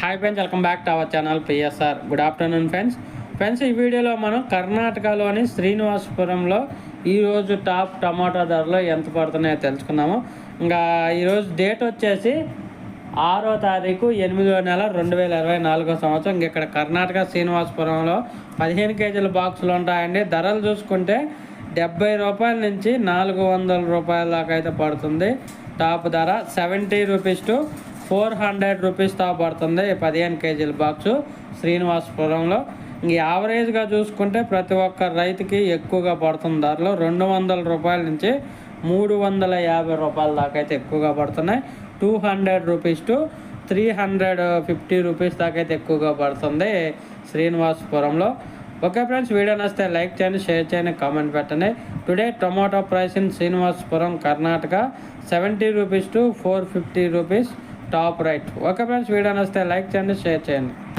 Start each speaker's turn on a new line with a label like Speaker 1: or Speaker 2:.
Speaker 1: Hi friends, welcome back to our channel PSR. Good afternoon friends. ఈ వీడియోలో మనం కర్ణాటకలోని శ్రీనివాసపురంలో ఈరోజు టాప్ టమాటా ధరలు ఎంత పడుతున్నాయో తెలుసుకుందాము. ఇంకా ఈరోజు డేట్ వచ్చేసి 6వ తారీఖు 8వ నెల 2024 సంవత్సరం. ఇంక ఇక్కడ కర్ణాటక శ్రీనివాసపురంలో 15 కేజీల బాక్సులు ఉంటాయండి. ధరలు చూసుకుంటే 70 రూపాయల నుంచి 400 రూపాయల దాకా అయితే పడుతుంది. టాప్ ధర 70 రూపీస్ టు 400 రూపీస్ తా పడుతుంది 15 కేజీల బాక్సు శ్రీనివాసపురంలో. ఇంక యావరేజ్గా చూసుకుంటే ప్రతి ఒక్క రైతుకి ఎక్కువగా పడుతుంది ధరలు 200 రూపాయల నుంచి 350 రూపాయల దాకా అయితే ఎక్కువగా పడుతున్నాయి. 200 రూపీస్ టు 350 రూపీస్ దాకా అయితే ఎక్కువగా పడుతుంది శ్రీనివాసపురంలో. ఓకే ఫ్రెండ్స్, వీడియో నచ్చితే లైక్ చేయండి, షేర్ చేయండి, కామెంట్ పెట్టండి. Today tomato price in Srinivasapuram Karnataka 70 rupees to 450 rupees top right. Okay friends, video నచ్చితే లైక్ చేయండి, షేర్ చేయండి.